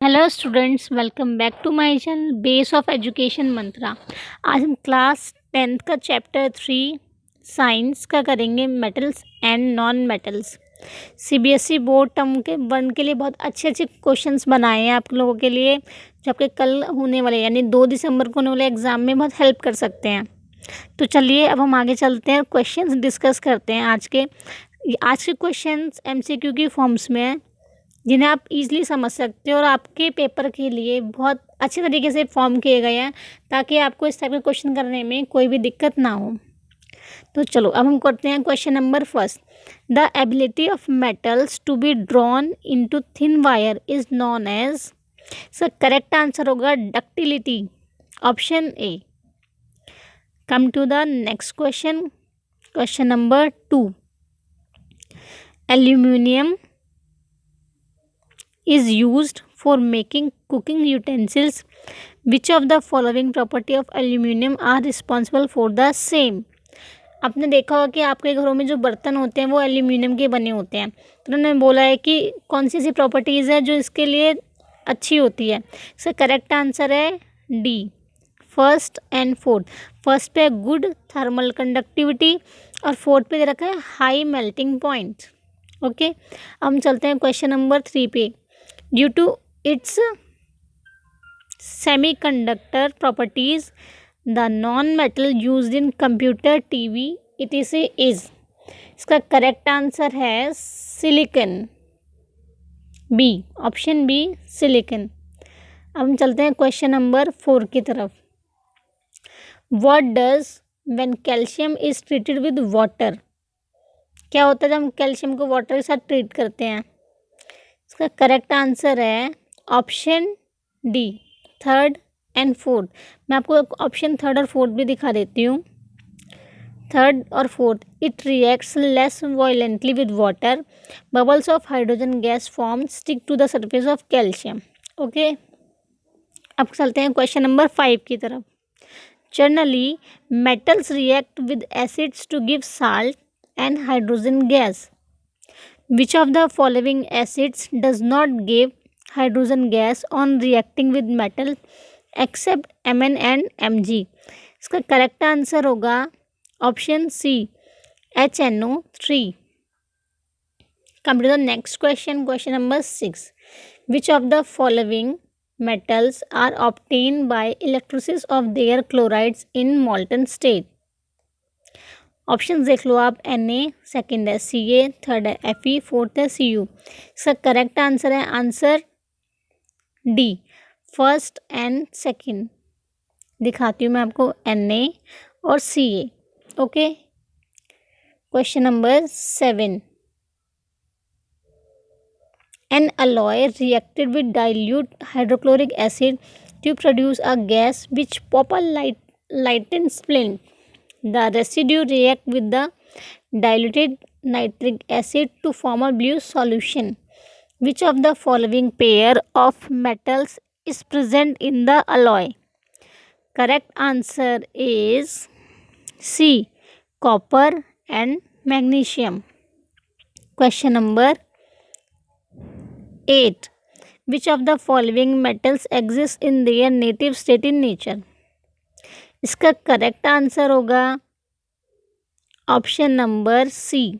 Hello students, welcome back to my channel base of education mantra. आज हम class 10th का chapter 3 science का करेंगे, metals and non metals. CBSE board term के 1 के लिए बहुत अच्छे अच्छे क्वेश्चंस बनाए हैं आप लोगों के लिए, जो आपके कल होने वाले यानी 2 दिसंबर को होने वाले एग्ज़ाम में बहुत हेल्प कर सकते हैं। तो चलिए अब हम आगे चलते हैं, क्वेश्चंस डिस्कस करते हैं। आज के क्वेश्चंस एमसीक्यू की फॉर्म्स में हैं, जिन्हें आप इजीली समझ सकते हो और आपके पेपर के लिए बहुत अच्छे तरीके से फॉर्म किए गए हैं, ताकि आपको इस टाइप के क्वेश्चन करने में कोई भी दिक्कत ना हो। तो चलो अब हम करते हैं question number first. The ability of metals to be drawn into thin wire is known as. Sir correct answer होगा ductility, option A. Come to the next question, question number 2। Aluminium is used for making cooking utensils. Which of the following property of aluminum are responsible for the same? आपने देखा होगा कि आपके घरों में जो बर्तन होते हैं वो एल्यूमिनियम के बने होते हैं। तो उन्होंने बोला है कि कौन सी ऐसी प्रॉपर्टीज़ है जो इसके लिए अच्छी होती है। इसका करेक्ट आंसर है D, first and fourth. First पे गुड थर्मल कंडक्टिविटी और फोर्थ पे दे रखा है हाई मेल्टिंग पॉइंट। ओके, अब हम चलते हैं क्वेश्चन नंबर 3 पे। Due to its semiconductor properties, the non-metal used in computer, TV, etc. is। इसका करेक्ट आंसर है silicon, B, option B silicon. अब हम चलते हैं क्वेश्चन नंबर 4 की तरफ। What does when calcium is treated with water? क्या होता है जब हम कैल्शियम को वाटर के साथ ट्रीट करते हैं? इसका करेक्ट आंसर है option D, third and fourth. मैं आपको ऑप्शन थर्ड और फोर्थ भी दिखा देती हूँ। थर्ड और fourth, it reacts less violently with water, bubbles of hydrogen gas form stick to the surface of calcium. Okay, अब चलते हैं क्वेश्चन नंबर 5 की तरफ। Generally metals react with acids to give salt and hydrogen gas. Which of the following acids does not give hydrogen gas on reacting with metal except Mn and Mg? इसका correct answer होगा option C, HNO3। Come to the next question, question number 6. Which of the following metals are obtained by electrolysis of their chlorides in molten state? Option देख लो आप। Na, second है Ca, third है Fe, fourth है Cu। इसका correct answer है answer D, first and second. दिखाती हूँ मैं आपको Na और Ca। Okay, question number 7। An alloy reacted with dilute hydrochloric acid to produce a gas which pop a light and splint. The residue react with the diluted nitric acid to form a blue solution. Which of the following pair of metals is present in the alloy? Correct answer is C, copper and magnesium. Question number 8. Which of the following metals exists in their native state in nature? इसका correct answer होगा option number C,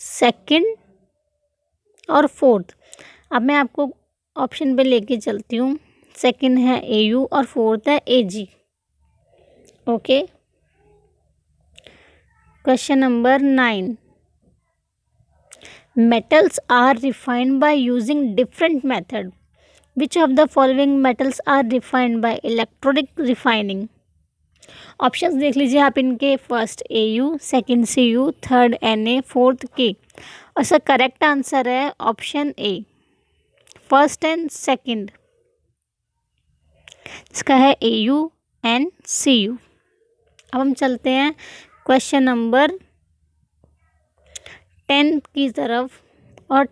second और fourth. अब मैं आपको option पे लेके चलती हूँ। सेकंड है Au और फोर्थ है Ag। Okay, question number 9। metals are refined by using different method. Which of the following metals are refined by electronic refining? Options देख लीजिए आप इनके। First Au, second Cu, third Na, fourth K। और इसका correct answer है option A, first and second. इसका है Au and Cu। अब हम चलते हैं क्वेश्चन नंबर 10 की तरफ, और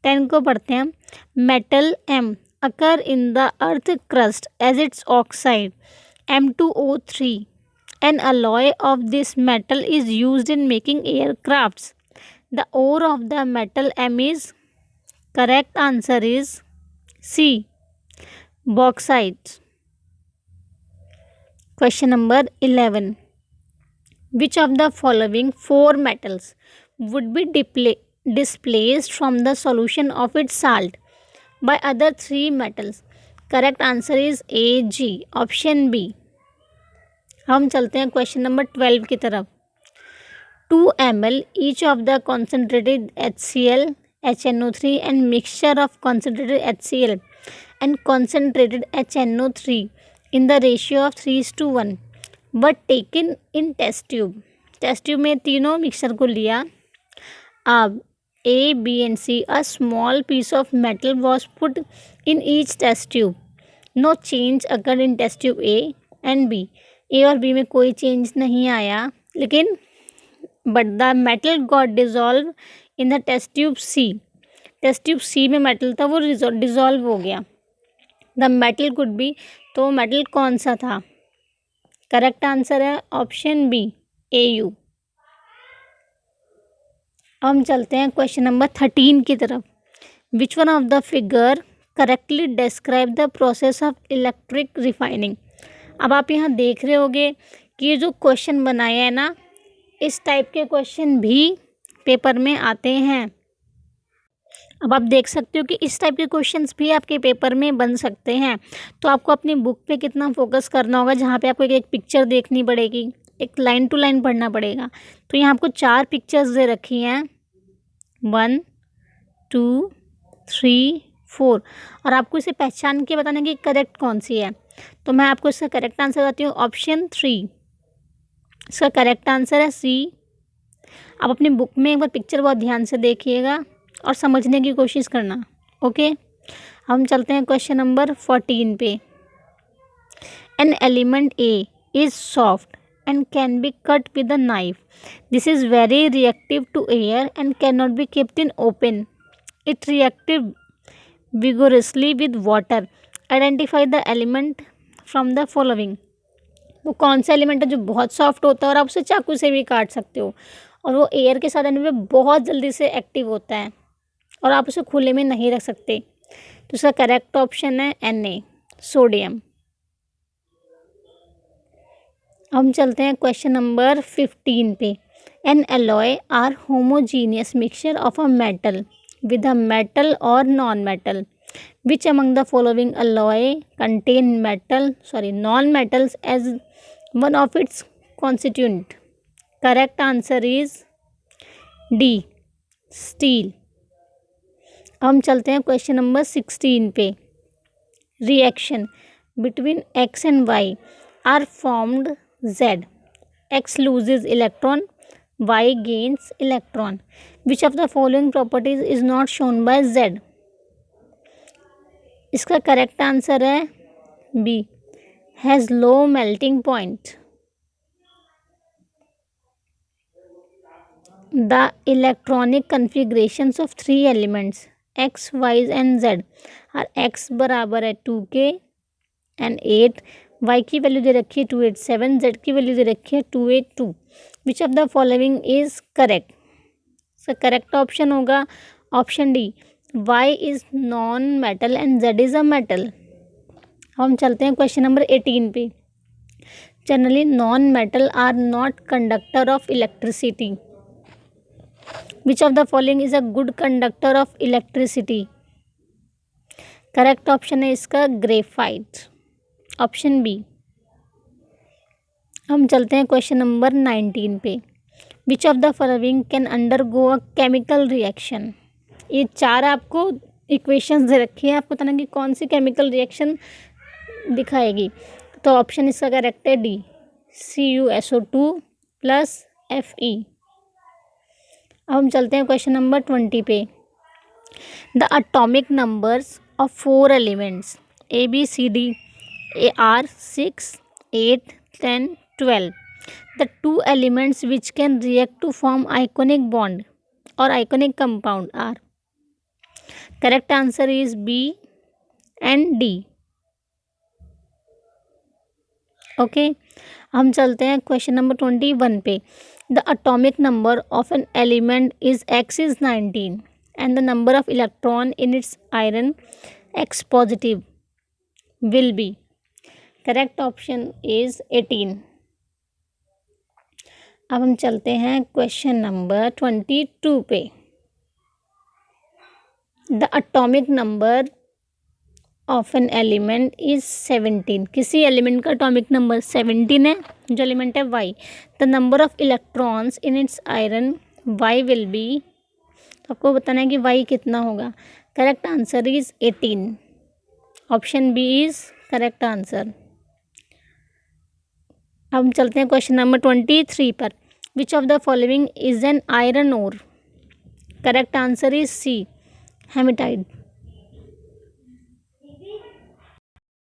10 को पढ़ते हैं। Metal M occur in the earth crust as its oxide M2O3. An alloy of this metal is used in making aircrafts. The ore of the metal M is Correct answer is C. Bauxite. Question number 11. Which of the following four metals would be displaced from the solution of its salt by other three metals? Correct answer is A, G. Option B. हम चलते हैं question number 12 की तरफ. 2 ml each of the concentrated HCl, HNO3 and mixture of concentrated HCl and concentrated HNO3 in the ratio of 3:1 were taken in test tube. Test tube में तीनों mixer को लिया. अब A, B and C, a small piece of metal was put in each test tube. No change occurred in test tube A and B. A और B में कोई change नहीं आया, लेकिन but the metal got dissolve in the test tube C. Test tube C में metal था, वो dissolve हो गया. द मेटल कुड बी, तो मेटल कौन सा था? करेक्ट आंसर है ऑप्शन बी, AU. हम चलते हैं क्वेश्चन नंबर 13 की तरफ. Which one of the figure correctly describe the process of electric refining? अब आप यहाँ देख रहे होगे कि ये जो क्वेश्चन बनाया है ना, इस टाइप के क्वेश्चन भी पेपर में आते हैं. अब आप देख सकते हो कि इस टाइप के क्वेश्चंस भी आपके पेपर में बन सकते हैं. तो आपको अपनी बुक पे कितना फोकस करना होगा, जहाँ पे आपको एक पिक्चर देखनी पड़ेगी, एक लाइन टू लाइन पढ़ना पड़ेगा. तो यहाँ आपको 4 पिक्चर्स दे रखी हैं, 1 2 3 4, और आपको इसे पहचान के बताना कि करेक्ट कौन सी है. तो मैं आपको इसका करेक्ट आंसर बताती हूँ, ऑप्शन 3. इसका करेक्ट आंसर है C. आप अपनी बुक में एक बार पिक्चर बहुत ध्यान से देखिएगा और समझने की कोशिश करना. ओके, हम चलते हैं क्वेश्चन नंबर 14 पे. An element A is soft and can be cut with a knife. This is very reactive to air and cannot be kept in open. It reacted vigorously with water. Identify the element from the following. वो कौन सा element है जो बहुत soft होता है और आप उसे चाकू से भी काट सकते हो, और वो एयर के साथ आने में बहुत जल्दी से एक्टिव होता है और आप उसे खुले में नहीं रख सकते? तो इसका करेक्ट ऑप्शन है Na, सोडियम. हम चलते हैं क्वेश्चन नंबर 15 पे. An alloy are homogeneous mixture of a metal with a metal और non metal. Which among the following alloy contain non metals as one of its constituent? Correct answer is D, steel. हम चलते हैं question number 16 पे. Reaction between X and Y are formed Z. X loses electron, Y gains electron. Which of the following properties is not shown by Z? इसका correct answer है B, has low melting point. The electronic configurations of 3 elements X, Y and Z are X बराबर है 2K and 8, Y की value दे रखी है 287, Z की value दे रखी है 282. Which of the following is correct? इसका करेक्ट ऑप्शन होगा option D, Y is non metal and Z is a metal. हम चलते हैं क्वेश्चन नंबर 18 पे. Generally non metal are not conductor of electricity. Which of the following is a good conductor of electricity? Correct option है इसका graphite, option B. हम चलते हैं question number 19 पे. विच of the following can undergo a chemical reaction? ये 4 आपको equations दे रखी है, आपको बताना कि कौन सी केमिकल रिएक्शन दिखाएगी. तो ऑप्शन इसका करेक्ट है डी, CuSO2 + Fe. अब हम चलते हैं क्वेश्चन नंबर 20 पे. The atomic numbers of 4 elements ABCD are 6, 8, 10, 12. The 2 elements which can react to form ionic bond or ionic compound are? Correct answer is B and D. Okay, हम चलते हैं question number 21 पे. The atomic number of an element is X is 19. and the number of electron in its iron X positive will be. Correct option is 18। अब हम चलते हैं question number 22 पे। The atomic number of an element is 17। किसी element का atomic number 17 है, जो element है Y. The number of electrons in its iron Y will be. आपको बताना है कि वाई कितना होगा। Correct answer is 18। Option B is correct answer. अब हम चलते हैं क्वेश्चन नंबर 23 पर। Which of the following is an iron ore. Correct answer is C, haematite.